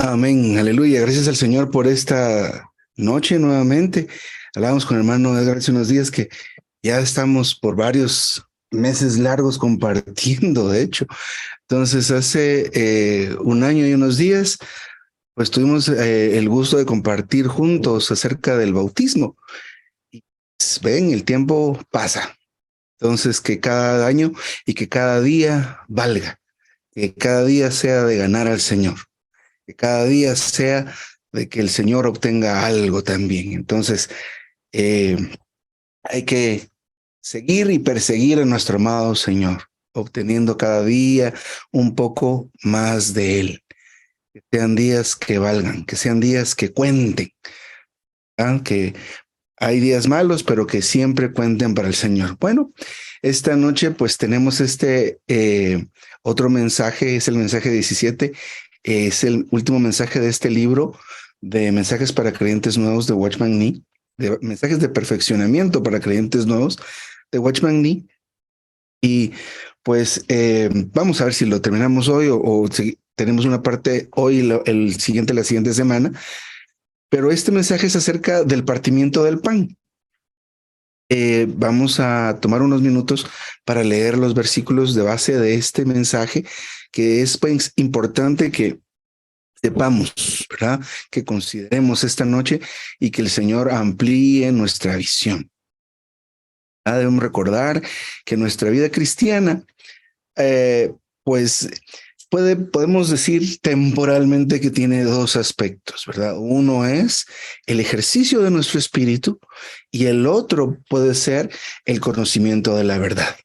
Amén, aleluya. Gracias al Señor por esta noche nuevamente. Hablábamos con el hermano Edgar hace unos días que ya estamos por varios meses largos compartiendo, de hecho. Entonces, hace un año y unos días, pues tuvimos el gusto de compartir juntos acerca del bautismo. Y pues, ven, el tiempo pasa. Entonces, que cada año y que cada día valga, que cada día sea de ganar al Señor, que cada día sea de que el Señor obtenga algo también. Entonces, eh, hay que seguir y perseguir a nuestro amado Señor, obteniendo cada día un poco más de Él. Que sean días que valgan, que sean días que cuenten, ¿verdad? Que hay días malos, pero que siempre cuenten para el Señor. Bueno, esta noche pues tenemos este otro mensaje, es el mensaje 17, es el último mensaje de este libro de mensajes para creyentes nuevos de Watchman Nee, de mensajes de perfeccionamiento para creyentes nuevos de Watchman Nee. Y pues vamos a ver si lo terminamos hoy o si tenemos una parte hoy, el siguiente, la siguiente semana. Pero este mensaje es acerca del partimiento del pan. Vamos a tomar unos minutos para leer los versículos de base de este mensaje, que es pues, importante que sepamos, ¿verdad? Que consideremos esta noche y que el Señor amplíe nuestra visión. Debemos recordar que nuestra vida cristiana, eh, pues podemos decir temporalmente que tiene dos aspectos, ¿verdad? Uno es el ejercicio de nuestro espíritu y el otro puede ser el conocimiento de la verdad.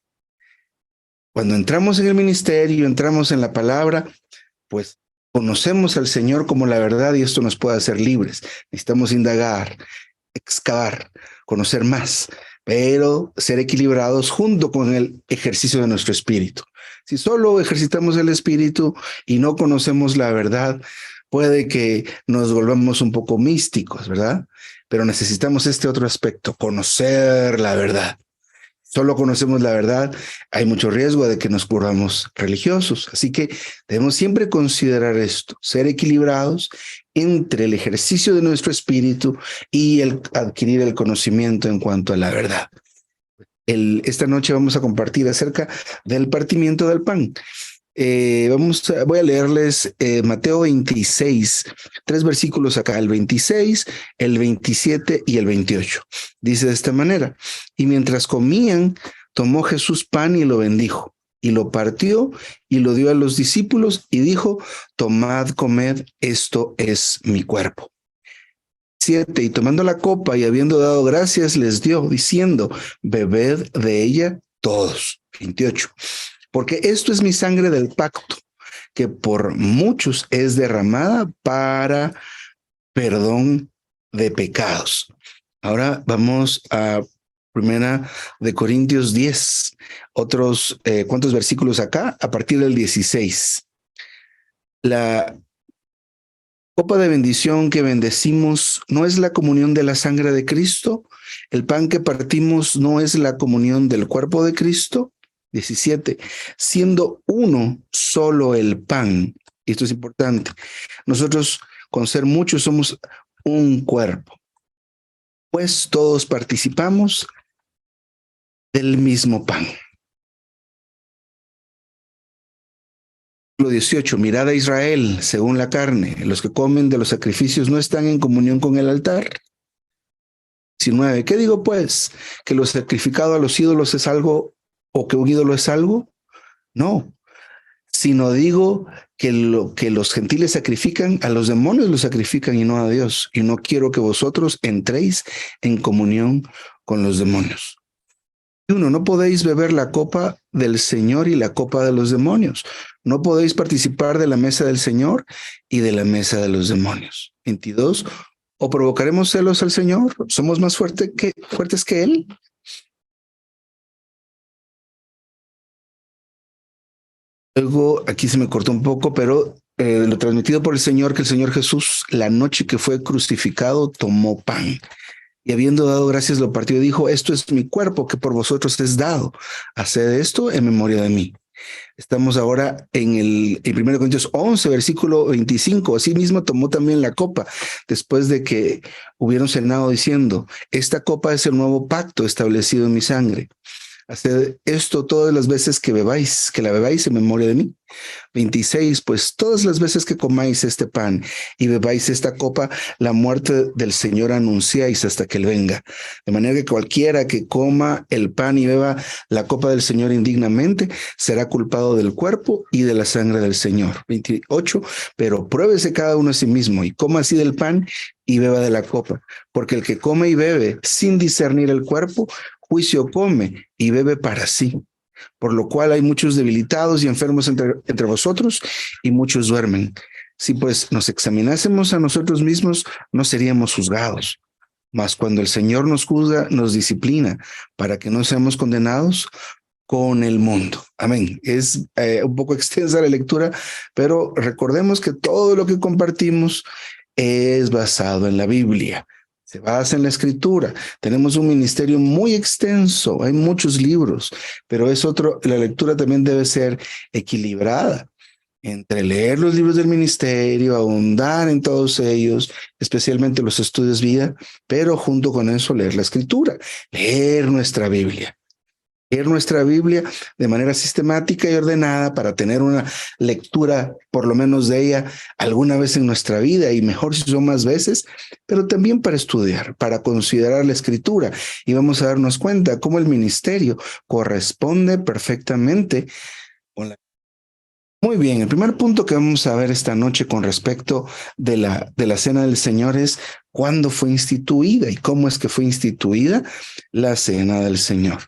Cuando entramos en el ministerio, entramos en la palabra, pues conocemos al Señor como la verdad y esto nos puede hacer libres. Necesitamos indagar, excavar, conocer más, pero ser equilibrados junto con el ejercicio de nuestro espíritu. Si solo ejercitamos el espíritu y no conocemos la verdad, puede que nos volvamos un poco místicos, ¿verdad? Pero necesitamos este otro aspecto, conocer la verdad. Solo conocemos la verdad, hay mucho riesgo de que nos volvamos religiosos. Así que debemos siempre considerar esto, ser equilibrados entre el ejercicio de nuestro espíritu y el adquirir el conocimiento en cuanto a la verdad. Esta noche vamos a compartir acerca del partimiento del pan. Voy a leerles Mateo 26, tres versículos acá, el 26, el 27 y el 28. Dice de esta manera, y mientras comían, tomó Jesús pan y lo bendijo, y lo partió y lo dio a los discípulos y dijo, tomad, comed, esto es mi cuerpo. 7, y tomando la copa y habiendo dado gracias, les dio, diciendo, bebed de ella todos. 28. Porque esto es mi sangre del pacto, que por muchos es derramada para perdón de pecados. Ahora vamos a Primera de Corintios 10, otros cuantos versículos acá, a partir del 16. La copa de bendición que bendecimos no es la comunión de la sangre de Cristo. El pan que partimos no es la comunión del cuerpo de Cristo. 17. Siendo uno solo el pan. Y esto es importante. Nosotros, con ser muchos, somos un cuerpo. Pues todos participamos del mismo pan. 18. Mirad a Israel, según la carne. Los que comen de los sacrificios no están en comunión con el altar. 19. ¿Qué digo pues? ¿Que lo sacrificado a los ídolos es algo o que un ídolo es algo? No, sino digo que lo que los gentiles sacrifican, a los demonios los sacrifican y no a Dios. Y no quiero que vosotros entréis en comunión con los demonios. 1. No podéis beber la copa del Señor y la copa de los demonios. No podéis participar de la mesa del Señor y de la mesa de los demonios. 22. ¿O provocaremos celos al Señor? ¿Somos más fuertes que Él? Luego, aquí se me cortó un poco, pero lo transmitido por el Señor, que el Señor Jesús, la noche que fue crucificado, tomó pan. Y habiendo dado gracias, lo partió y dijo, esto es mi cuerpo que por vosotros es dado. Haced esto en memoria de mí. Estamos ahora en 1 Corintios 11, versículo 25. Asimismo tomó también la copa después de que hubieron cenado diciendo, esta copa es el nuevo pacto establecido en mi sangre. Haced esto todas las veces que la bebáis en memoria de mí. 26, pues todas las veces que comáis este pan y bebáis esta copa, la muerte del Señor anunciáis hasta que Él venga. De manera que cualquiera que coma el pan y beba la copa del Señor indignamente, será culpado del cuerpo y de la sangre del Señor. 28, pero pruébese cada uno a sí mismo y coma así del pan y beba de la copa, porque el que come y bebe sin discernir el cuerpo, juicio come y bebe para sí. Por lo cual hay muchos debilitados y enfermos entre vosotros y muchos duermen. Si pues nos examinásemos a nosotros mismos, no seríamos juzgados. Mas cuando el Señor nos juzga, nos disciplina para que no seamos condenados con el mundo. Amén. Es un poco extensa la lectura, pero recordemos que todo lo que compartimos es basado en la Biblia. Se basa en la escritura. Tenemos un ministerio muy extenso, hay muchos libros, pero la lectura también debe ser equilibrada entre leer los libros del ministerio, ahondar en todos ellos, especialmente los estudios vida, pero junto con eso leer la escritura, leer nuestra Biblia. Leer nuestra Biblia de manera sistemática y ordenada para tener una lectura, por lo menos de ella, alguna vez en nuestra vida y mejor si son más veces, pero también para estudiar, para considerar la escritura y vamos a darnos cuenta cómo el ministerio corresponde perfectamente con la... Muy bien, el primer punto que vamos a ver esta noche con respecto de la Cena del Señor es cuándo fue instituida y cómo es que fue instituida la Cena del Señor.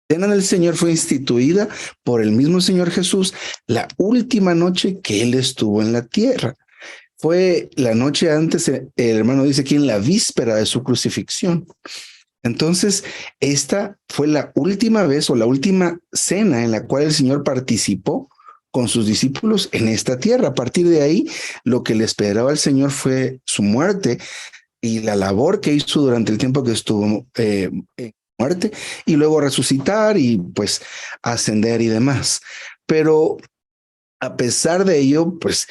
La Cena del Señor fue instituida por el mismo Señor Jesús la última noche que Él estuvo en la tierra. Fue la noche antes, el hermano dice aquí, en la víspera de su crucifixión. Entonces, esta fue la última vez o la última cena en la cual el Señor participó con sus discípulos en esta tierra. A partir de ahí, lo que le esperaba al Señor fue su muerte y la labor que hizo durante el tiempo que estuvo en muerte y luego resucitar y pues ascender y demás. Pero a pesar de ello, pues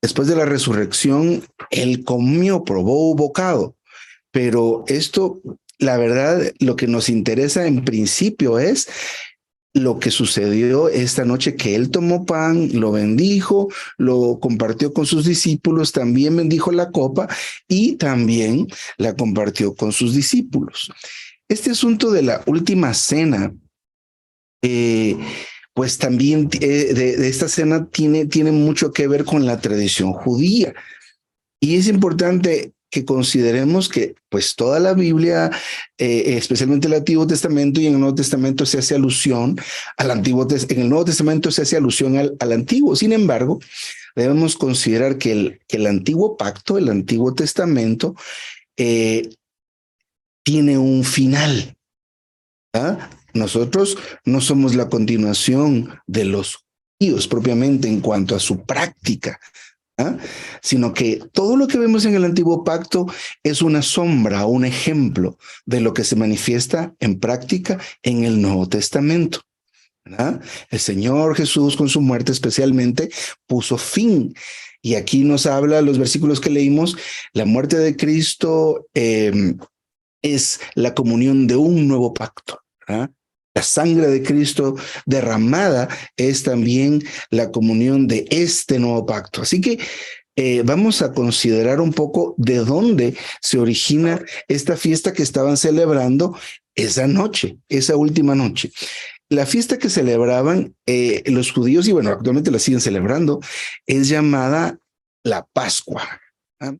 después de la resurrección, Él comió, probó un bocado. Pero esto, la verdad, lo que nos interesa en principio es lo que sucedió esta noche, que Él tomó pan, lo bendijo, lo compartió con sus discípulos, también bendijo la copa y también la compartió con sus discípulos. Este asunto de la última cena, pues también de esta cena tiene mucho que ver con la tradición judía. Y es importante que consideremos que pues toda la Biblia, especialmente el Antiguo Testamento y en el Nuevo Testamento se hace alusión al Antiguo, en el Nuevo Testamento se hace alusión al Antiguo. Sin embargo, debemos considerar que el Antiguo Pacto, el Antiguo Testamento, tiene un final. ¿Ah? Nosotros no somos la continuación de los judíos propiamente en cuanto a su práctica, ¿ah? Sino que todo lo que vemos en el Antiguo Pacto es una sombra, un ejemplo de lo que se manifiesta en práctica en el Nuevo Testamento. ¿Ah? El Señor Jesús con su muerte especialmente puso fin. Y aquí nos habla los versículos que leímos, la muerte de Cristo es la comunión de un nuevo pacto. ¿Ah? La sangre de Cristo derramada es también la comunión de este nuevo pacto. Así que vamos a considerar un poco de dónde se origina esta fiesta que estaban celebrando esa noche, esa última noche. La fiesta que celebraban los judíos, y bueno, actualmente la siguen celebrando, es llamada la Pascua. ¿Ah?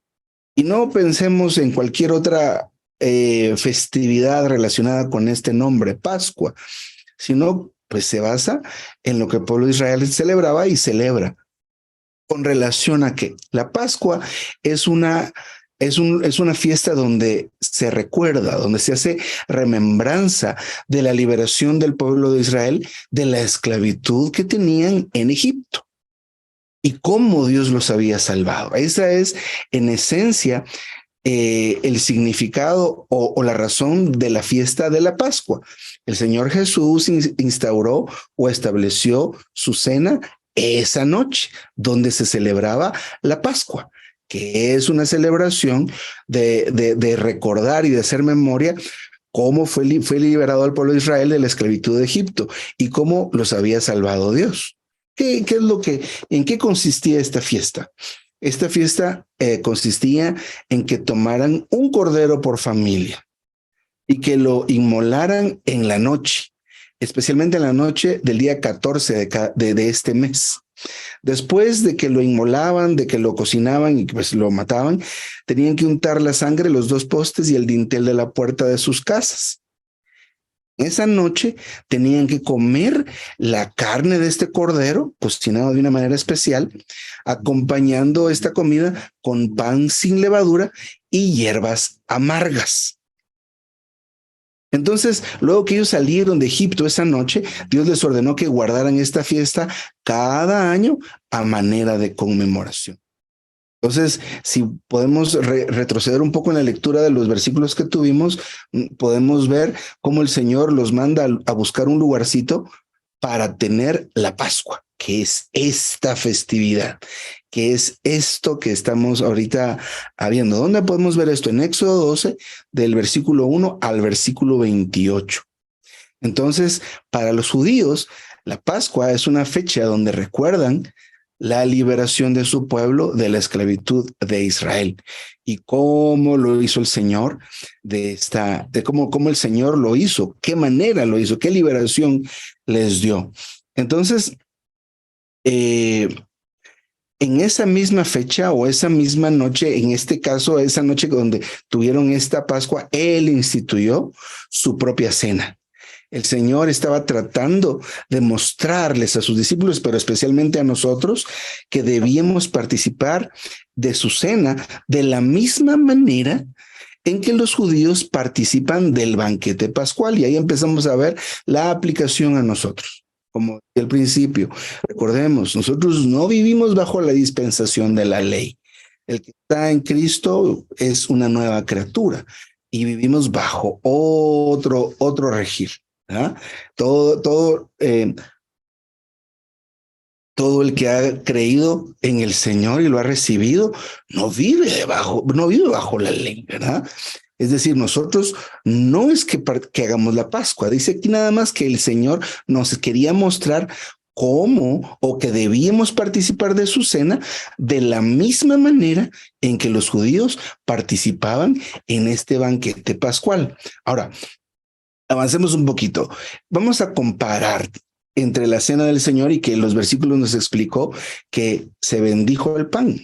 Y no pensemos en cualquier otra festividad relacionada con este nombre, Pascua, sino pues se basa en lo que el pueblo de Israel celebraba y celebra. ¿Con relación a qué? La Pascua es una fiesta donde se recuerda, donde se hace remembranza de la liberación del pueblo de Israel de la esclavitud que tenían en Egipto y cómo Dios los había salvado. Esa es, en esencia, el significado o la razón de la fiesta de la Pascua. El Señor Jesús instauró o estableció su cena esa noche, donde se celebraba la Pascua, que es una celebración de recordar y de hacer memoria cómo fue liberado el pueblo de Israel de la esclavitud de Egipto y cómo los había salvado Dios. ¿Qué es lo que, en qué consistía esta fiesta? Esta fiesta consistía en que tomaran un cordero por familia y que lo inmolaran en la noche, especialmente en la noche del día 14 de este mes. Después de que lo inmolaban, de que lo cocinaban y pues lo mataban, tenían que untar la sangre los dos postes y el dintel de la puerta de sus casas. Esa noche tenían que comer la carne de este cordero, cocinado de una manera especial, acompañando esta comida con pan sin levadura y hierbas amargas. Entonces, luego que ellos salieron de Egipto esa noche, Dios les ordenó que guardaran esta fiesta cada año a manera de conmemoración. Entonces, si podemos retroceder un poco en la lectura de los versículos que tuvimos, podemos ver cómo el Señor los manda a buscar un lugarcito para tener la Pascua, que es esta festividad, que es esto que estamos ahorita viendo. ¿Dónde podemos ver esto? En Éxodo 12, del versículo 1 al versículo 28. Entonces, para los judíos, la Pascua es una fecha donde recuerdan la liberación de su pueblo de la esclavitud de Israel y cómo lo hizo el Señor, de cómo el Señor lo hizo, qué manera lo hizo, qué liberación les dio. Entonces, en esa misma fecha o esa misma noche, en este caso, esa noche donde tuvieron esta Pascua, Él instituyó su propia cena. El Señor estaba tratando de mostrarles a sus discípulos, pero especialmente a nosotros, que debíamos participar de su cena de la misma manera en que los judíos participan del banquete pascual. Y ahí empezamos a ver la aplicación a nosotros. Como al principio, recordemos, nosotros no vivimos bajo la dispensación de la ley. El que está en Cristo es una nueva criatura y vivimos bajo otro regir. ¿Ah? Todo el que ha creído en el Señor y lo ha recibido no vive bajo la ley, ¿verdad? Es decir, nosotros no es que hagamos la Pascua, dice aquí nada más que el Señor nos quería mostrar cómo o que debíamos participar de su cena de la misma manera en que los judíos participaban en este banquete pascual. Ahora, avancemos un poquito. Vamos a comparar entre la cena del Señor y que los versículos nos explicó que se bendijo el pan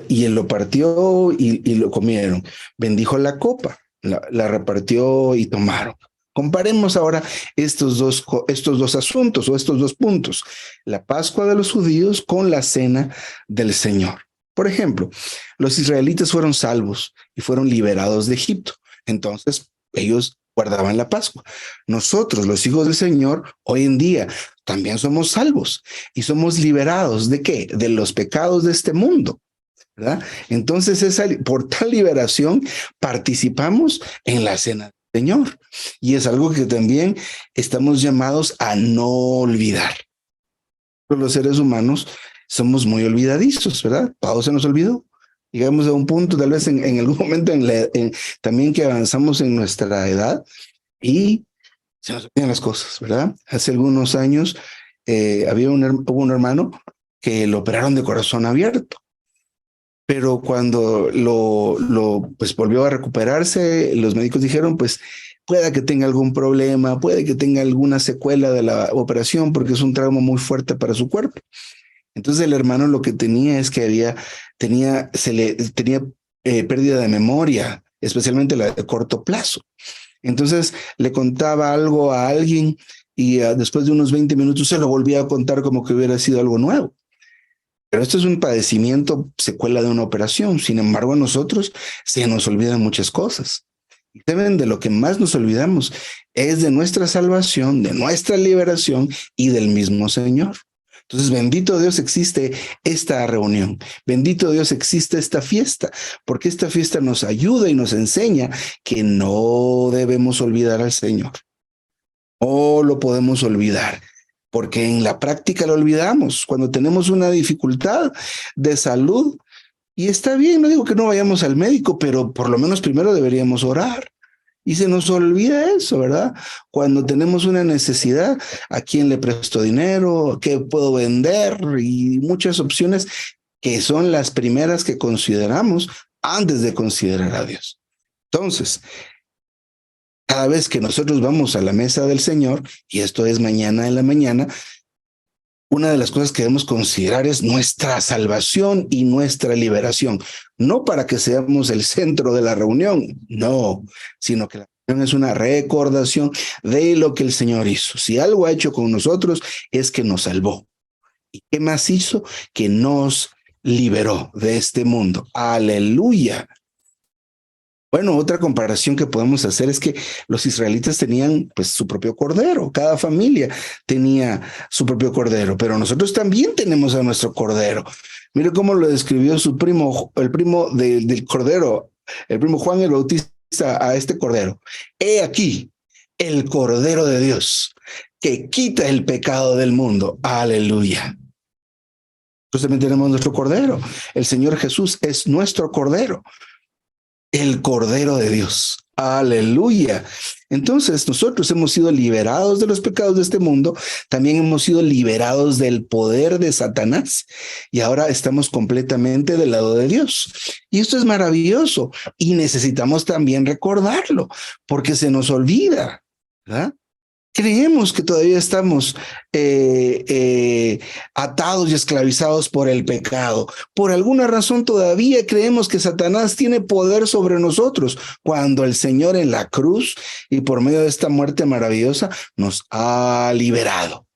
y Él lo partió y lo comieron. Bendijo la copa, la repartió y tomaron. Comparemos ahora estos dos asuntos o estos dos puntos, la Pascua de los judíos con la cena del Señor. Por ejemplo, los israelitas fueron salvos y fueron liberados de Egipto. Entonces, ellos guardaban la Pascua. Nosotros, los hijos del Señor, hoy en día también somos salvos y somos liberados ¿de qué? De los pecados de este mundo, ¿verdad? Entonces, por tal liberación participamos en la cena del Señor y es algo que también estamos llamados a no olvidar. Los seres humanos somos muy olvidadizos, ¿verdad? Todo se nos olvidó. Llegamos a un punto, tal vez en algún momento, también que avanzamos en nuestra edad y se nos olvidan las cosas, ¿verdad? Hace algunos años hubo un hermano que lo operaron de corazón abierto, pero cuando pues volvió a recuperarse, los médicos dijeron, pues pueda que tenga algún problema, puede que tenga alguna secuela de la operación porque es un trauma muy fuerte para su cuerpo. Entonces el hermano lo que tenía es que tenía pérdida de memoria, especialmente la de corto plazo. Entonces le contaba algo a alguien y después de unos 20 minutos se lo volvía a contar como que hubiera sido algo nuevo. Pero esto es un padecimiento, secuela de una operación. Sin embargo, a nosotros se nos olvidan muchas cosas. Y saben, de lo que más nos olvidamos es de nuestra salvación, de nuestra liberación y del mismo Señor. Entonces, bendito Dios existe esta reunión, bendito Dios existe esta fiesta, porque esta fiesta nos ayuda y nos enseña que no debemos olvidar al Señor. No lo podemos olvidar, porque en la práctica lo olvidamos. Cuando tenemos una dificultad de salud, y está bien, no digo que no vayamos al médico, pero por lo menos primero deberíamos orar. Y se nos olvida eso, ¿verdad? Cuando tenemos una necesidad, ¿a quién le presto dinero? ¿Qué puedo vender? Y muchas opciones que son las primeras que consideramos antes de considerar a Dios. Entonces, cada vez que nosotros vamos a la mesa del Señor, y esto es mañana en la mañana, una de las cosas que debemos considerar es nuestra salvación y nuestra liberación. No para que seamos el centro de la reunión, no, sino que la reunión es una recordación de lo que el Señor hizo. Si algo ha hecho con nosotros es que nos salvó. ¿Y qué más hizo? Que nos liberó de este mundo. Aleluya. Bueno, otra comparación que podemos hacer es que los israelitas tenían pues su propio cordero, cada familia tenía su propio cordero, pero nosotros también tenemos a nuestro cordero. Mire cómo lo describió su primo, el primo del cordero, el primo Juan el Bautista a este cordero. He aquí el cordero de Dios que quita el pecado del mundo. Aleluya. Nosotros también tenemos nuestro cordero. El Señor Jesús es nuestro cordero. El Cordero de Dios. Aleluya. Entonces nosotros hemos sido liberados de los pecados de este mundo, también hemos sido liberados del poder de Satanás y ahora estamos completamente del lado de Dios. Y esto es maravilloso y necesitamos también recordarlo porque se nos olvida, ¿verdad? Creemos que todavía estamos atados y esclavizados por el pecado. Por alguna razón todavía creemos que Satanás tiene poder sobre nosotros, cuando el Señor en la cruz y por medio de esta muerte maravillosa nos ha liberado.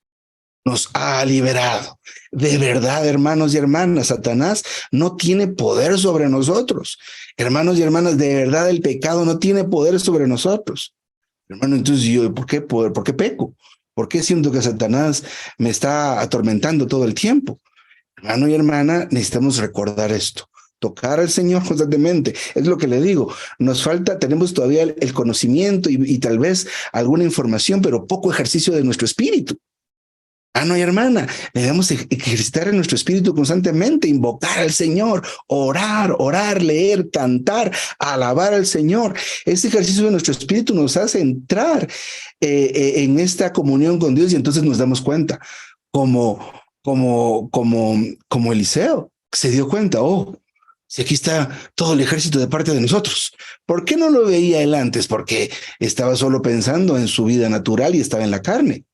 Nos ha liberado. De verdad, hermanos y hermanas, Satanás no tiene poder sobre nosotros. Hermanos y hermanas, de verdad el pecado no tiene poder sobre nosotros. Hermano, entonces yo, ¿por qué peco? ¿Por qué siento que Satanás me está atormentando todo el tiempo? Hermano y hermana, necesitamos recordar esto. Tocar al Señor constantemente. Es lo que le digo. Nos falta, tenemos todavía el conocimiento y tal vez alguna información, pero poco ejercicio de nuestro espíritu. Hermano y hermana, debemos ejercitar en nuestro espíritu constantemente, invocar al Señor, orar, leer, cantar, alabar al Señor. Este ejercicio de nuestro espíritu nos hace entrar en esta comunión con Dios y entonces nos damos cuenta, como Eliseo se dio cuenta, si aquí está todo el ejército de parte de nosotros. ¿Por qué no lo veía él antes? Porque estaba solo pensando en su vida natural y estaba en la carne.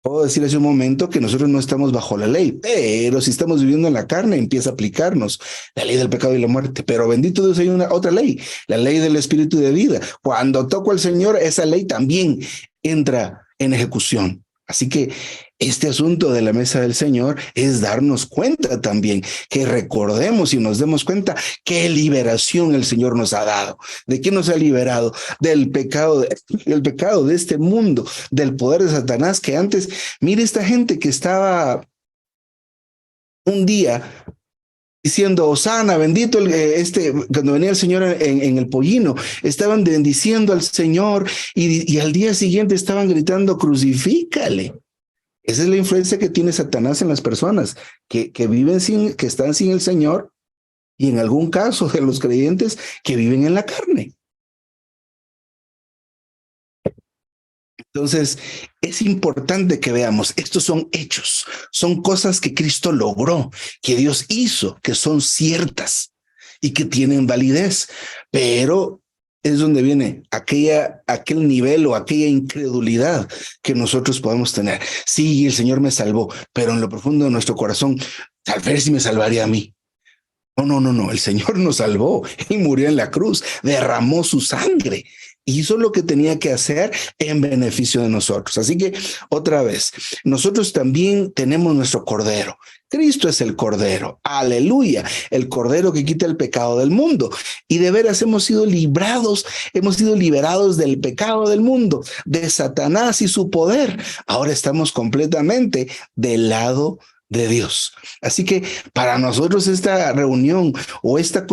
Puedo decir hace un momento que nosotros no estamos bajo la ley, pero si estamos viviendo en la carne, empieza a aplicarnos la ley del pecado y la muerte. Pero bendito Dios, hay otra ley, la ley del espíritu de vida. Cuando toco al Señor, esa ley también entra en ejecución. Así que este asunto de la mesa del Señor es darnos cuenta también, que recordemos y nos demos cuenta qué liberación el Señor nos ha dado. ¿De qué nos ha liberado? Del pecado de este mundo, del poder de Satanás, que antes, mire esta gente que estaba un día diciendo, Hosana, bendito cuando venía el Señor en el pollino, estaban bendiciendo al Señor y al día siguiente estaban gritando, crucifícale. Esa es la influencia que tiene Satanás en las personas que están sin el Señor y en algún caso de los creyentes que viven en la carne. Entonces, es importante que veamos, estos son hechos, son cosas que Cristo logró, que Dios hizo, que son ciertas y que tienen validez, pero es donde viene aquel nivel o aquella incredulidad que nosotros podemos tener. Sí, el Señor me salvó, pero en lo profundo de nuestro corazón, tal vez si me salvaría a mí. No, el Señor nos salvó, Él murió en la cruz, derramó su sangre. hizo lo que tenía que hacer en beneficio de nosotros. Así que, otra vez, nosotros también tenemos nuestro Cordero. Cristo es el Cordero, aleluya, el Cordero que quita el pecado del mundo. Y de veras hemos sido librados, hemos sido liberados del pecado del mundo, de Satanás y su poder. Ahora estamos completamente del lado de Dios. Así que para nosotros esta reunión o esta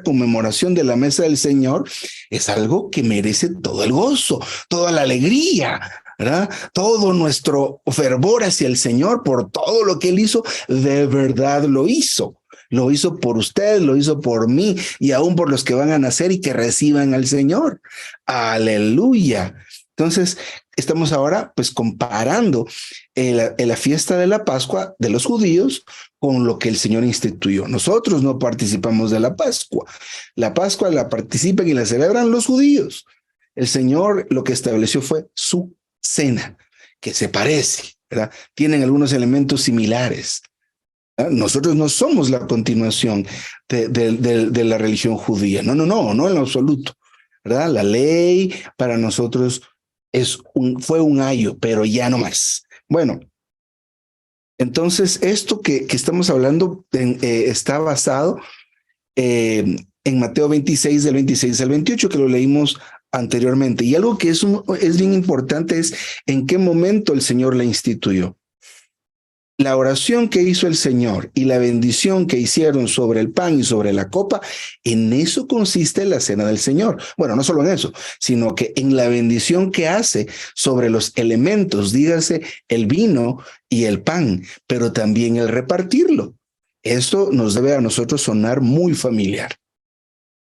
conmemoración de la mesa del Señor es algo que merece todo el gozo, toda la alegría, ¿verdad? Todo nuestro fervor hacia el Señor por todo lo que Él hizo, de verdad lo hizo. Lo hizo por usted, lo hizo por mí y aún por los que van a nacer y que reciban al Señor. Aleluya. Entonces, estamos ahora pues comparando la fiesta de la Pascua de los judíos con lo que el Señor instituyó. Nosotros no participamos de la Pascua. La Pascua la participan y la celebran los judíos. El Señor lo que estableció fue su cena, que se parece, ¿verdad? Tienen algunos elementos similares. ¿Verdad? Nosotros no somos la continuación de la religión judía. No en lo absoluto, ¿verdad? La ley para nosotros fue un ayo, pero ya no más. Bueno, entonces esto que estamos hablando está basado en Mateo 26, del 26 al 28, que lo leímos anteriormente. Y algo que es bien importante es en qué momento el Señor la instituyó. La oración que hizo el Señor y la bendición que hicieron sobre el pan y sobre la copa, en eso consiste la cena del Señor. Bueno, no solo en eso, sino que en la bendición que hace sobre los elementos, dígase el vino y el pan, pero también el repartirlo. Esto nos debe a nosotros sonar muy familiar,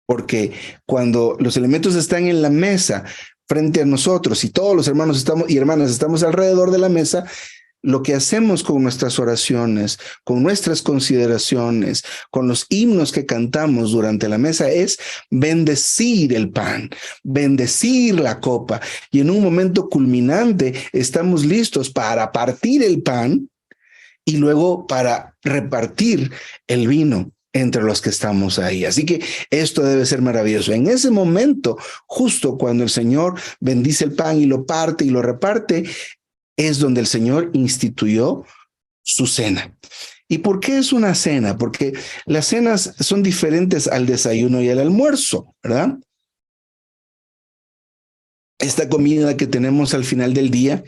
porque cuando los elementos están en la mesa frente a nosotros y todos los hermanos y hermanas estamos alrededor de la mesa, lo que hacemos con nuestras oraciones, con nuestras consideraciones, con los himnos que cantamos durante la mesa es bendecir el pan, bendecir la copa. Y en un momento culminante estamos listos para partir el pan y luego para repartir el vino entre los que estamos ahí. Así que esto debe ser maravilloso. En ese momento, justo cuando el Señor bendice el pan y lo parte y lo reparte, es donde el Señor instituyó su cena. ¿Y por qué es una cena? Porque las cenas son diferentes al desayuno y al almuerzo, ¿verdad? Esta comida que tenemos al final del día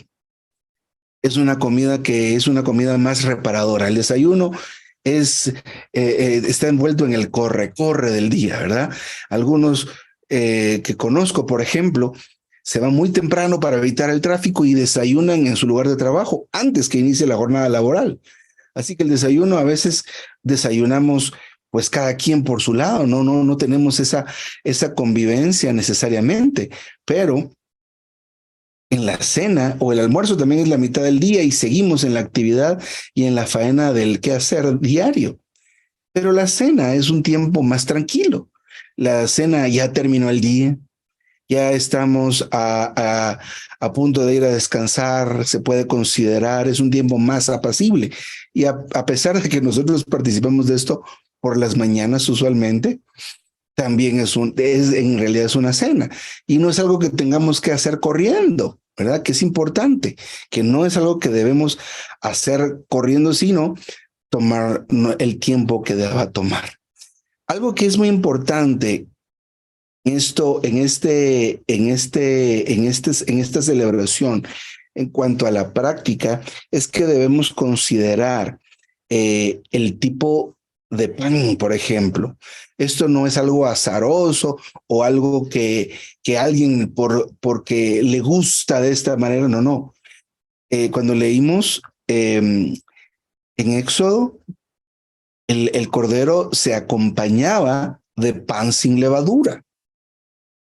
es una comida que es una comida más reparadora. El desayuno está envuelto en el corre del día, ¿verdad? Algunos que conozco, por ejemplo, se van muy temprano para evitar el tráfico y desayunan en su lugar de trabajo antes que inicie la jornada laboral. Así que el desayuno, a veces desayunamos pues cada quien por su lado, no tenemos esa convivencia necesariamente, pero en la cena o el almuerzo también es la mitad del día y seguimos en la actividad y en la faena del quehacer diario. Pero la cena es un tiempo más tranquilo. La cena ya terminó el día, ya estamos a punto de ir a descansar, se puede considerar, es un tiempo más apacible. Y a pesar de que nosotros participamos de esto por las mañanas usualmente, también en realidad es una cena. Y no es algo que tengamos que hacer corriendo, ¿verdad? Que es importante, que no es algo que debemos hacer corriendo, sino tomar el tiempo que deba tomar. Algo que es muy importante en esta celebración, en cuanto a la práctica, es que debemos considerar el tipo de pan, por ejemplo. Esto no es algo azaroso o algo que alguien porque le gusta de esta manera, no. Cuando leímos en Éxodo, el cordero se acompañaba de pan sin levadura.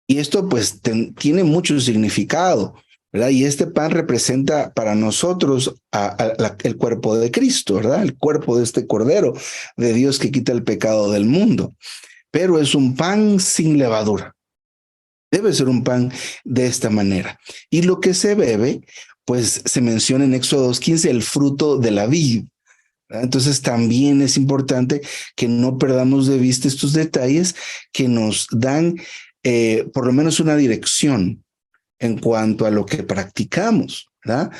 Y esto pues tiene mucho significado, ¿verdad? Y este pan representa para nosotros el cuerpo de Cristo, ¿verdad? El cuerpo de este Cordero de Dios que quita el pecado del mundo. Pero es un pan sin levadura. Debe ser un pan de esta manera. Y lo que se bebe, pues se menciona en Éxodo 2:15, el fruto de la vid. Entonces también es importante que no perdamos de vista estos detalles que nos dan por lo menos una dirección en cuanto a lo que practicamos, ¿verdad?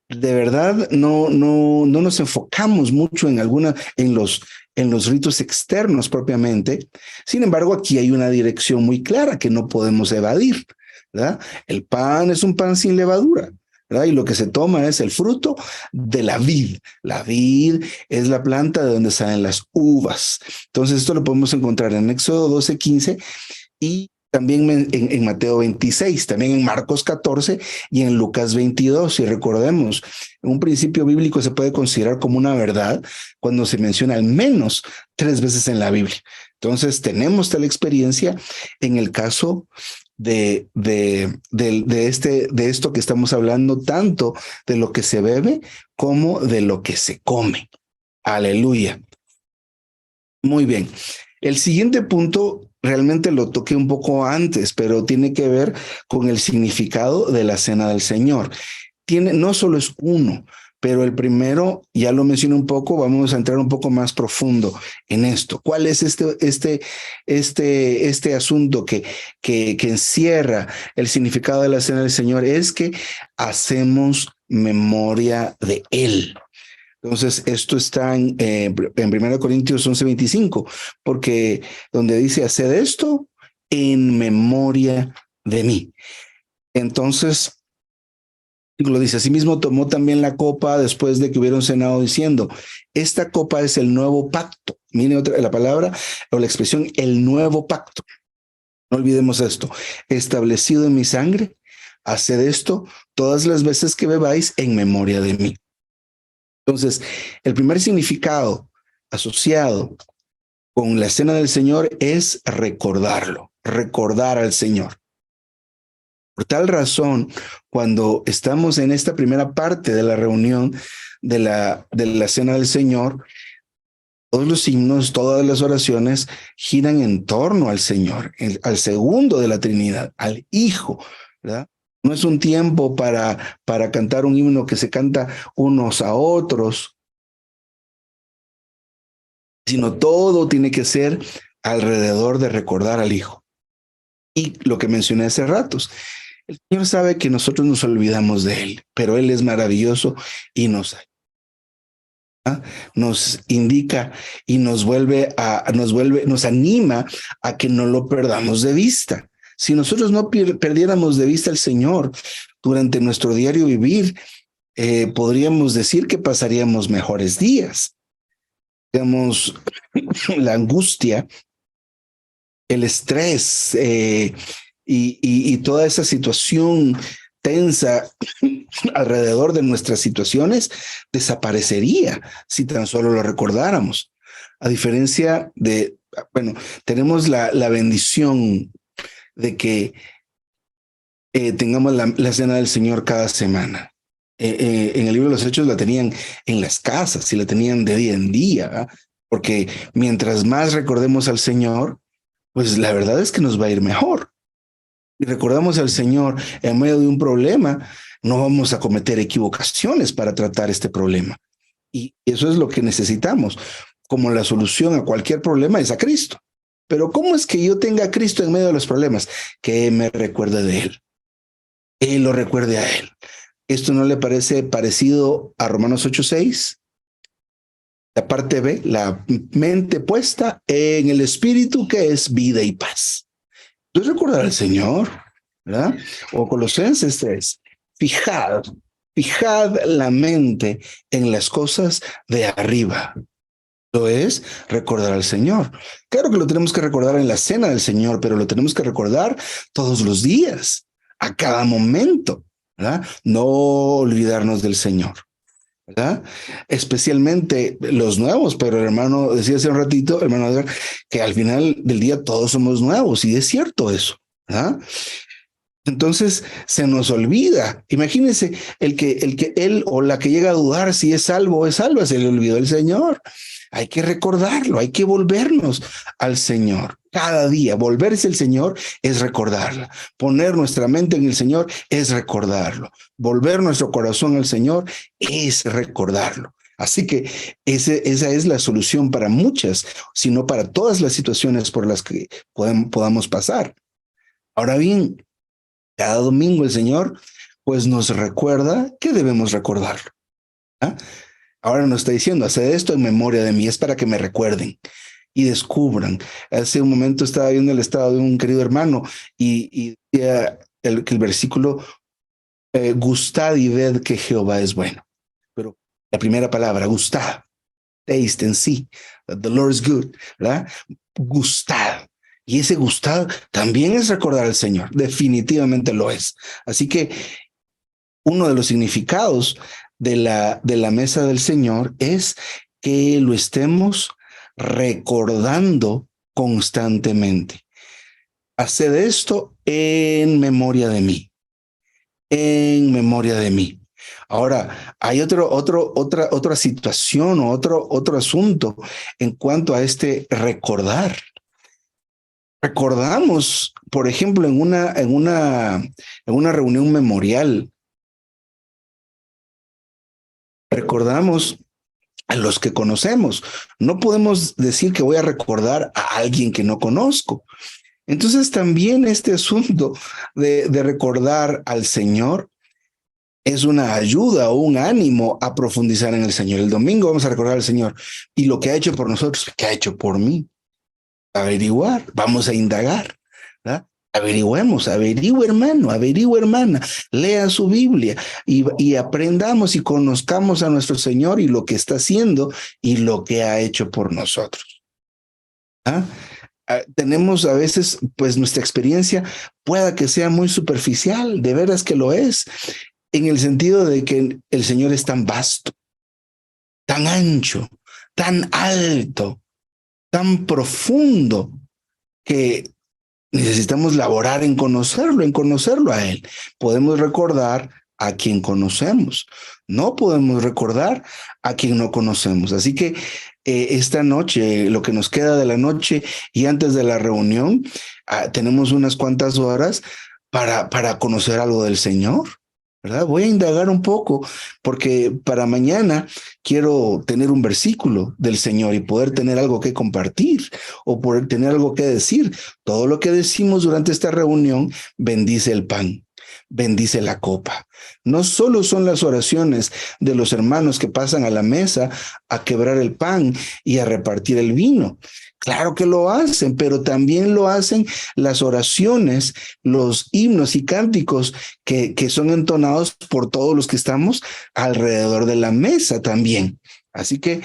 De verdad no nos enfocamos mucho en los ritos externos propiamente. Sin embargo, aquí hay una dirección muy clara que no podemos evadir, ¿verdad? El pan es un pan sin levadura, ¿verdad? Y lo que se toma es el fruto de la vid. La vid es la planta de donde salen las uvas. Entonces, esto lo podemos encontrar en Éxodo 12:15 y también en Mateo 26, también en Marcos 14 y en Lucas 22. Y recordemos, un principio bíblico se puede considerar como una verdad cuando se menciona al menos 3 veces en la Biblia. Entonces, tenemos tal experiencia en el caso de esto que estamos hablando, tanto de lo que se bebe como de lo que se come. Aleluya. Muy bien. El siguiente punto realmente lo toqué un poco antes, pero tiene que ver con el significado de la Cena del Señor. No solo es uno, pero el primero, ya lo mencioné un poco, vamos a entrar un poco más profundo en esto. ¿Cuál es este asunto que encierra el significado de la Cena del Señor? Es que hacemos memoria de Él. Entonces, esto está en 1 Corintios 11:25, porque donde dice, haced esto en memoria de mí. Entonces, lo dice, asimismo tomó también la copa después de que hubieron cenado diciendo, esta copa es el nuevo pacto. Mire la palabra o la expresión, el nuevo pacto. No olvidemos esto, establecido en mi sangre, haced esto todas las veces que bebáis en memoria de mí. Entonces, el primer significado asociado con la Cena del Señor es recordarlo, recordar al Señor. Por tal razón, cuando estamos en esta primera parte de la reunión de la Cena del Señor, todos los himnos, todas las oraciones giran en torno al Señor, al segundo de la Trinidad, al Hijo, ¿verdad? No es un tiempo para cantar un himno que se canta unos a otros, sino todo tiene que ser alrededor de recordar al Hijo. Y lo que mencioné hace ratos, el Señor sabe que nosotros nos olvidamos de Él, pero Él es maravilloso y nos indica y nos anima a que no lo perdamos de vista. Si nosotros no perdiéramos de vista al Señor durante nuestro diario vivir, podríamos decir que pasaríamos mejores días. Digamos, la angustia, el estrés y toda esa situación tensa alrededor de nuestras situaciones desaparecería si tan solo lo recordáramos. A diferencia tenemos la bendición de que tengamos la Cena del Señor cada semana. En el libro de los Hechos la tenían en las casas y la tenían de día en día, ¿verdad? Porque mientras más recordemos al Señor, pues la verdad es que nos va a ir mejor. Y recordamos al Señor en medio de un problema, no vamos a cometer equivocaciones para tratar este problema. Y eso es lo que necesitamos. Como la solución a cualquier problema es a Cristo. Pero ¿cómo es que yo tenga a Cristo en medio de los problemas? Que me recuerde de Él. Él lo recuerde a Él. ¿Esto no le parece parecido a Romanos 8:6? La parte B, la mente puesta en el Espíritu, que es vida y paz. Entonces recordar al Señor, ¿verdad? O Colosenses 3, fijad la mente en las cosas de arriba. Lo es recordar al Señor. Claro que lo tenemos que recordar en la Cena del Señor, pero lo tenemos que recordar todos los días, a cada momento, ¿verdad? No olvidarnos del Señor, ¿verdad? Especialmente los nuevos, pero el hermano decía hace un ratito, hermano Edgar, que al final del día todos somos nuevos, y es cierto eso, ¿verdad? Entonces se nos olvida. Imagínense el que él o la que llega a dudar si es salvo o es salva, se le olvidó el Señor. Hay que recordarlo, hay que volvernos al Señor. Cada día, volverse al Señor es recordarla. Poner nuestra mente en el Señor es recordarlo. Volver nuestro corazón al Señor es recordarlo. Así que esa es la solución para muchas, sino para todas las situaciones por las que podamos pasar. Ahora bien, cada domingo el Señor pues nos recuerda que debemos recordarlo. ¿Ah? Ahora nos está diciendo, haced esto en memoria de mí, es para que me recuerden y descubran. Hace un momento estaba viendo el estado de un querido hermano y decía que el versículo, gustad y ved que Jehová es bueno. Pero la primera palabra, gustad, taste and see, that the Lord is good, ¿verdad? Gustad. Y ese gustad también es recordar al Señor, definitivamente lo es. Así que uno de los significados de la mesa del Señor es que lo estemos recordando constantemente. Haced esto en memoria de mí, en memoria de mí. Ahora, hay otra situación o otro asunto en cuanto a este recordar. Recordamos, por ejemplo, en una reunión memorial, recordamos a los que conocemos. No podemos decir que voy a recordar a alguien que no conozco. Entonces también este asunto de recordar al Señor es una ayuda o un ánimo a profundizar en el Señor. El domingo vamos a recordar al Señor y lo que ha hecho por nosotros, ¿qué ha hecho por mí? Averiguar, vamos a indagar, ¿verdad? Averigüemos, averigüe hermano, averigüe hermana, lea su Biblia y aprendamos y conozcamos a nuestro Señor y lo que está haciendo y lo que ha hecho por nosotros. ¿Ah? Tenemos a veces, pues nuestra experiencia pueda que sea muy superficial, de veras que lo es, en el sentido de que el Señor es tan vasto, tan ancho, tan alto, tan profundo, que necesitamos laborar en conocerlo a Él. Podemos recordar a quien conocemos, no podemos recordar a quien no conocemos. Así que esta noche, lo que nos queda de la noche y antes de la reunión, tenemos unas cuantas horas para conocer algo del Señor. ¿Verdad? Voy a indagar un poco porque para mañana quiero tener un versículo del Señor y poder tener algo que compartir o poder tener algo que decir. Todo lo que decimos durante esta reunión bendice el pan, bendice la copa. No solo son las oraciones de los hermanos que pasan a la mesa a quebrar el pan y a repartir el vino. Claro que lo hacen, pero también lo hacen las oraciones, los himnos y cánticos que son entonados por todos los que estamos alrededor de la mesa también. Así que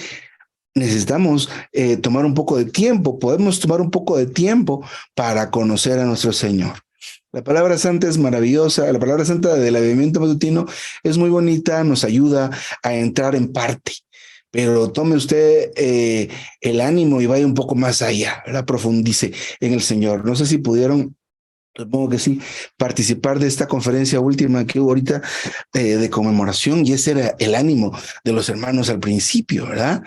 necesitamos tomar un poco de tiempo, podemos tomar un poco de tiempo para conocer a nuestro Señor. La palabra santa es maravillosa, la palabra santa del avivamiento matutino es muy bonita, nos ayuda a entrar en parte, pero tome usted el ánimo y vaya un poco más allá, ¿verdad? Profundice en el Señor. No sé si pudieron, supongo que sí, participar de esta conferencia última que hubo ahorita de conmemoración, y ese era el ánimo de los hermanos al principio, ¿verdad?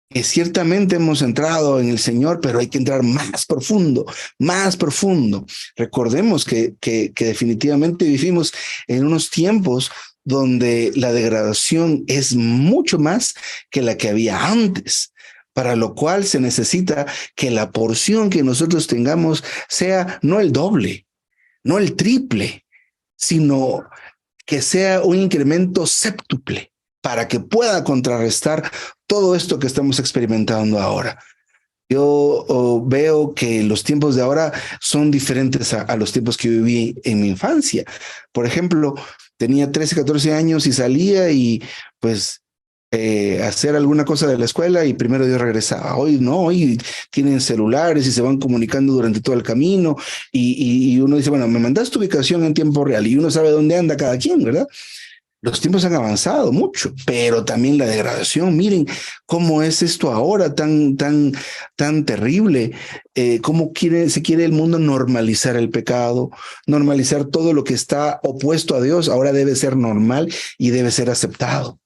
Que ciertamente hemos entrado en el Señor, pero hay que entrar más profundo, más profundo. Recordemos que definitivamente vivimos en unos tiempos donde la degradación es mucho más que la que había antes, para lo cual se necesita que la porción que nosotros tengamos sea no el doble, no el triple, sino que sea un incremento séptuple para que pueda contrarrestar todo esto que estamos experimentando ahora. Yo veo que los tiempos de ahora son diferentes a los tiempos que viví en mi infancia. Por ejemplo, tenía 13, 14 años y salía y pues hacer alguna cosa de la escuela y primero Dios regresaba. Hoy no, hoy tienen celulares y se van comunicando durante todo el camino y uno dice, bueno, me mandas tu ubicación en tiempo real y uno sabe dónde anda cada quien, ¿verdad? Los tiempos han avanzado mucho, pero también la degradación. Miren cómo es esto ahora tan terrible. Cómo se quiere el mundo normalizar el pecado, normalizar todo lo que está opuesto a Dios. Ahora debe ser normal y debe ser aceptado.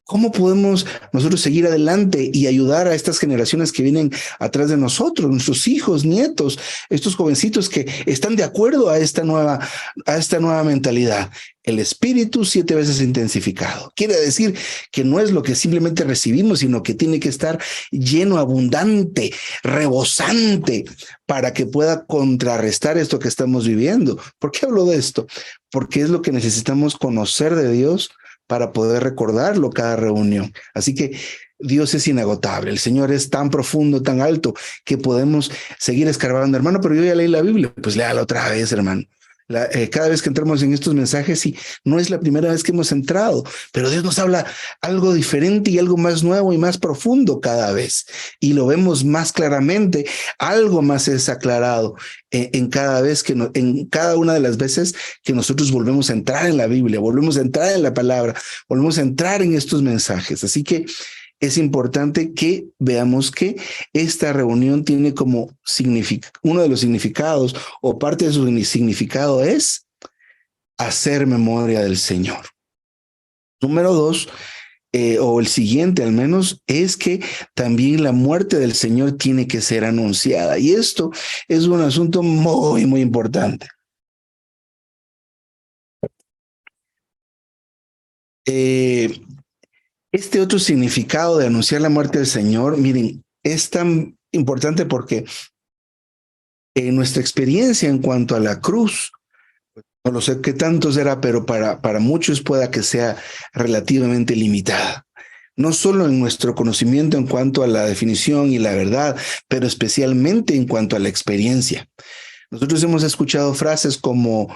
¿Cómo podemos nosotros seguir adelante y ayudar a estas generaciones que vienen atrás de nosotros, nuestros hijos, nietos, estos jovencitos que están de acuerdo a esta nueva mentalidad? El espíritu 7 veces intensificado. Quiere decir que no es lo que simplemente recibimos, sino que tiene que estar lleno, abundante, rebosante, para que pueda contrarrestar esto que estamos viviendo. ¿Por qué hablo de esto? Porque es lo que necesitamos conocer de Dios para poder recordarlo cada reunión. Así que Dios es inagotable, el Señor es tan profundo, tan alto, que podemos seguir escarbando. Hermano, pero yo ya leí la Biblia, pues léala otra vez, hermano. Cada vez que entramos en estos mensajes, sí, no es la primera vez que hemos entrado, pero Dios nos habla algo diferente y algo más nuevo y más profundo cada vez. Y lo vemos más claramente, algo más es aclarado en cada vez en cada una de las veces que nosotros volvemos a entrar en la Biblia, volvemos a entrar en la palabra, volvemos a entrar en estos mensajes. Así que es importante que veamos que esta reunión tiene como uno de los significados o parte de su significado es hacer memoria del Señor. Número 2, o el siguiente al menos, es que también la muerte del Señor tiene que ser anunciada. Y esto es un asunto muy, muy importante. Este otro significado de anunciar la muerte del Señor, miren, es tan importante porque en nuestra experiencia en cuanto a la cruz, no lo sé qué tanto será, pero para muchos pueda que sea relativamente limitada. No solo en nuestro conocimiento en cuanto a la definición y la verdad, pero especialmente en cuanto a la experiencia. Nosotros hemos escuchado frases como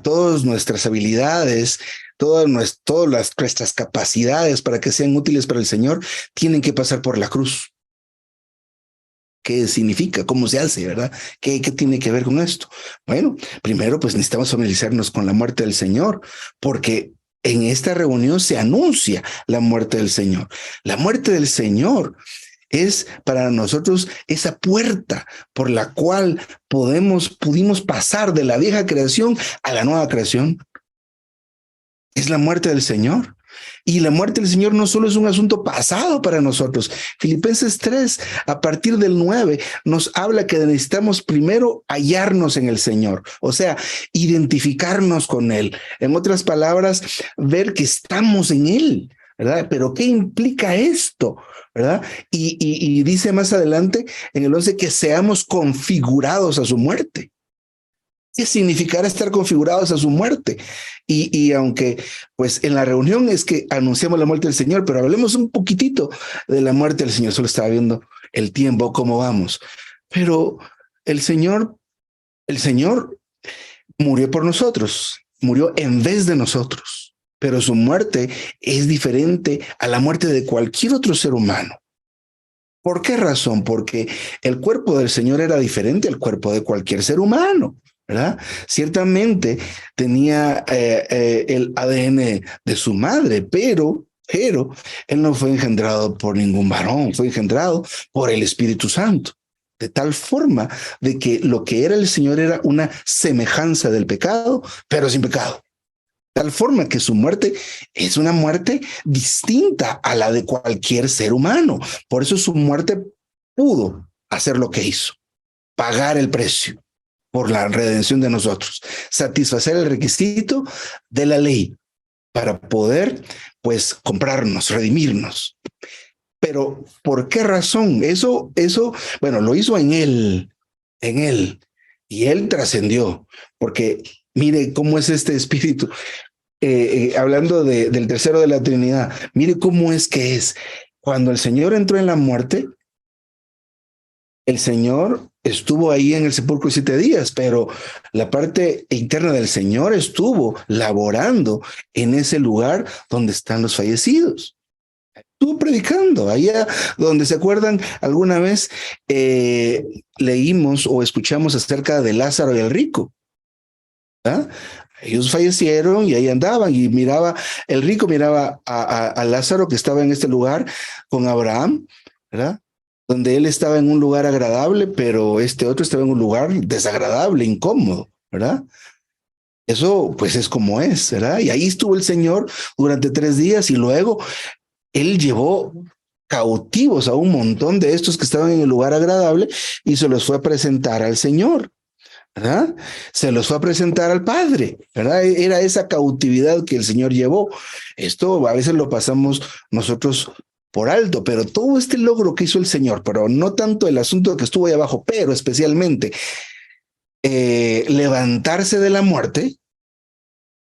todas nuestras habilidades, todas nuestras capacidades para que sean útiles para el Señor tienen que pasar por la cruz. ¿Qué significa? ¿Cómo se hace? ¿Verdad? ¿Qué tiene que ver con esto? Bueno, primero pues necesitamos familiarizarnos con la muerte del Señor, porque en esta reunión se anuncia la muerte del Señor. La muerte del Señor es para nosotros esa puerta por la cual pudimos pasar de la vieja creación a la nueva creación. Es la muerte del Señor. Y la muerte del Señor no solo es un asunto pasado para nosotros. Filipenses 3, a partir del 9, nos habla que necesitamos primero hallarnos en el Señor, o sea, identificarnos con Él. En otras palabras, ver que estamos en Él, ¿verdad? Pero ¿qué implica esto? ¿Verdad? Y dice más adelante en el 11 que seamos configurados a su muerte. ¿Qué significará estar configurados a su muerte? Y aunque pues en la reunión es que anunciamos la muerte del Señor, pero hablemos un poquitito de la muerte del Señor. Solo estaba viendo el tiempo, cómo vamos. Pero el Señor murió por nosotros, murió en vez de nosotros, pero su muerte es diferente a la muerte de cualquier otro ser humano. ¿Por qué razón? Porque el cuerpo del Señor era diferente al cuerpo de cualquier ser humano, ¿verdad? Ciertamente tenía el ADN de su madre, pero él no fue engendrado por ningún varón, fue engendrado por el Espíritu Santo. De tal forma de que lo que era el Señor era una semejanza del pecado, pero sin pecado. Tal forma que su muerte es una muerte distinta a la de cualquier ser humano. Por eso su muerte pudo hacer lo que hizo, pagar el precio por la redención de nosotros, satisfacer el requisito de la ley para poder, pues, comprarnos, redimirnos. Pero, ¿por qué razón? Eso, bueno, lo hizo en él, y él trascendió, porque mire cómo es este espíritu. Hablando del tercero de la Trinidad, mire cómo es que es. Cuando el Señor entró en la muerte, el Señor estuvo ahí en el sepulcro 7 días, pero la parte interna del Señor estuvo laborando en ese lugar donde están los fallecidos. Estuvo predicando, allá donde se acuerdan alguna vez leímos o escuchamos acerca de Lázaro y el rico. ¿Ah? Ellos fallecieron y ahí andaban y el rico miraba a Lázaro que estaba en este lugar con Abraham, ¿verdad? Donde él estaba en un lugar agradable, pero este otro estaba en un lugar desagradable, incómodo, ¿verdad? Eso pues es como es, ¿verdad? Y ahí estuvo el Señor durante 3 días y luego Él llevó cautivos a un montón de estos que estaban en el lugar agradable y se los fue a presentar al Señor, ¿verdad? Se los fue a presentar al Padre, ¿verdad? Era esa cautividad que el Señor llevó. Esto a veces lo pasamos nosotros por alto, pero todo este logro que hizo el Señor, pero no tanto el asunto que estuvo ahí abajo, pero especialmente levantarse de la muerte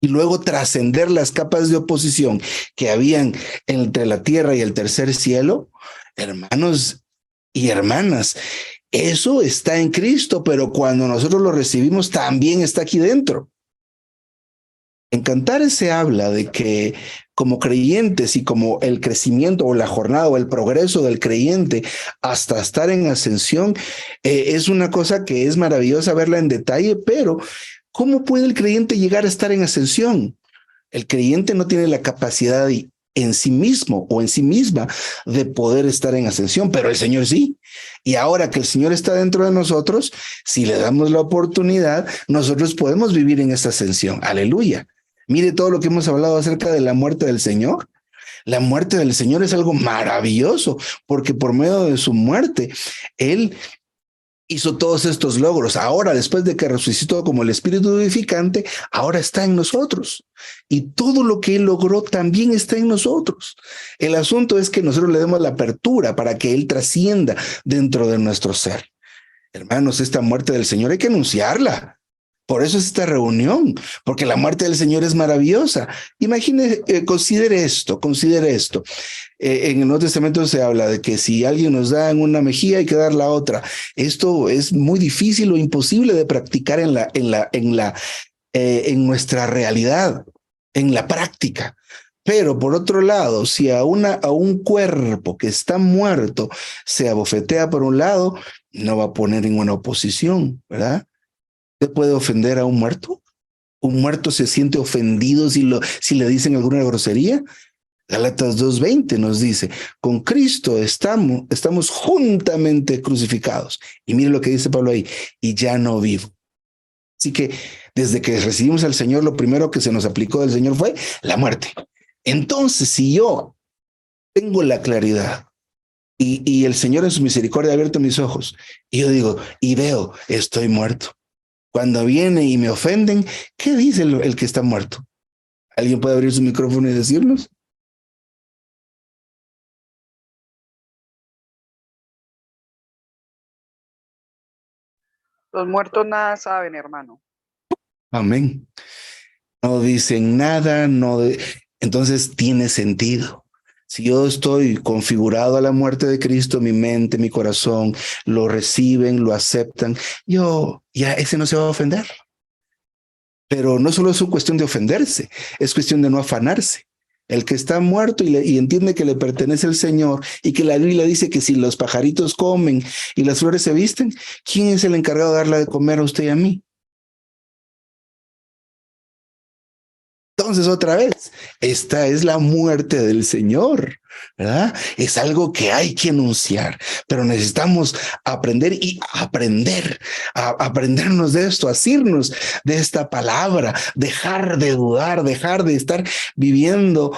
y luego trascender las capas de oposición que habían entre la tierra y el tercer cielo, hermanos y hermanas, eso está en Cristo, pero cuando nosotros lo recibimos también está aquí dentro. En Cantares se habla de que como creyentes y como el crecimiento o la jornada o el progreso del creyente hasta estar en ascensión, es una cosa que es maravillosa verla en detalle, pero ¿cómo puede el creyente llegar a estar en ascensión? El creyente no tiene la capacidad en sí mismo o en sí misma de poder estar en ascensión, pero el Señor sí. Y ahora que el Señor está dentro de nosotros, si le damos la oportunidad, nosotros podemos vivir en esa ascensión. Aleluya. Mire todo lo que hemos hablado acerca de la muerte del Señor. La muerte del Señor es algo maravilloso, porque por medio de su muerte, Él hizo todos estos logros. Ahora, después de que resucitó como el Espíritu vivificante, ahora está en nosotros. Y todo lo que Él logró también está en nosotros. El asunto es que nosotros le demos la apertura para que Él trascienda dentro de nuestro ser. Hermanos, esta muerte del Señor hay que anunciarla. Por eso es esta reunión, porque la muerte del Señor es maravillosa. Imagine, considere esto, considere esto. En el Nuevo Testamento se habla de que si alguien nos da en una mejilla hay que dar la otra. Esto es muy difícil o imposible de practicar en nuestra realidad, en la práctica. Pero por otro lado, si a un cuerpo que está muerto se abofetea por un lado, no va a poner en una oposición, ¿verdad? ¿Usted puede ofender a un muerto? ¿Un muerto se siente ofendido si le dicen alguna grosería? Gálatas 2:20 nos dice, con Cristo estamos juntamente crucificados. Y mire lo que dice Pablo ahí, y ya no vivo. Así que desde que recibimos al Señor, lo primero que se nos aplicó del Señor fue la muerte. Entonces, si yo tengo la claridad y el Señor en su misericordia ha abierto mis ojos, y yo digo, y veo, estoy muerto. Cuando viene y me ofenden, ¿qué dice el que está muerto? ¿Alguien puede abrir su micrófono y decirnos? Los muertos nada saben, hermano. Amén. No dicen nada, entonces tiene sentido. Si yo estoy configurado a la muerte de Cristo, mi mente, mi corazón, lo reciben, lo aceptan, ese no se va a ofender. Pero no solo es una cuestión de ofenderse, es cuestión de no afanarse. El que está muerto y entiende que le pertenece al Señor y que la Biblia dice que si los pajaritos comen y las flores se visten, ¿quién es el encargado de darle de comer a usted y a mí? Entonces, otra vez, esta es la muerte del Señor, ¿verdad? Es algo que hay que anunciar, pero necesitamos aprender a aprendernos de esto, asirnos de esta palabra, dejar de dudar, dejar de estar viviendo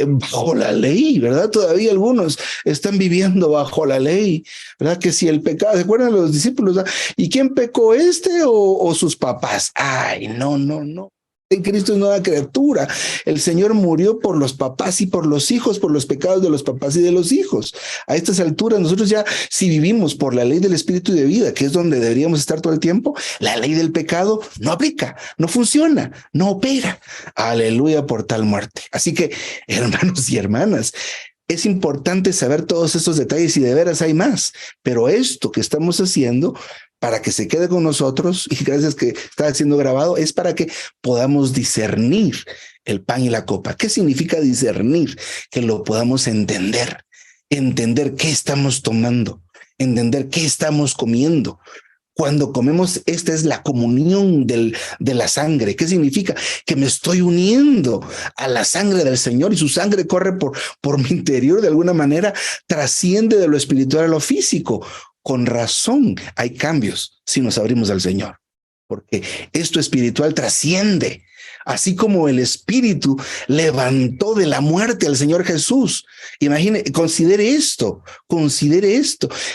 bajo la ley, ¿verdad? Todavía algunos están viviendo bajo la ley, ¿verdad? Que si el pecado, ¿se acuerdan los discípulos? ¿Y quién pecó, o sus papás? Ay, no, no, no. En Cristo es nueva criatura. El Señor murió por los papás y por los hijos, por los pecados de los papás y de los hijos. A estas alturas, nosotros ya, si vivimos por la ley del espíritu de vida, que es donde deberíamos estar todo el tiempo, la ley del pecado no aplica, no funciona, no opera. Aleluya por tal muerte. Así que, hermanos y hermanas, es importante saber todos estos detalles y de veras hay más, pero esto que estamos haciendo para que se quede con nosotros y gracias que está siendo grabado es para que podamos discernir el pan y la copa. ¿Qué significa discernir? Que lo podamos entender qué estamos tomando, entender qué estamos comiendo. Cuando comemos, esta es la comunión de la sangre. ¿Qué significa? Que me estoy uniendo a la sangre del Señor y su sangre corre por mi interior de alguna manera, trasciende de lo espiritual a lo físico. Con razón hay cambios si nos abrimos al Señor. porque esto espiritual trasciende. Así como el Espíritu levantó de la muerte al Señor Jesús. Imagine, considere esto.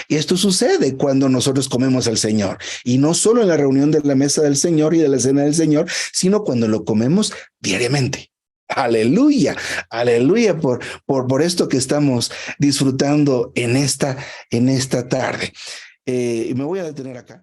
Y esto sucede cuando nosotros comemos al Señor. Y no solo en la reunión de la mesa del Señor y de la cena del Señor, sino cuando lo comemos diariamente. Aleluya, aleluya por esto que estamos disfrutando en esta tarde. Y me voy a detener acá.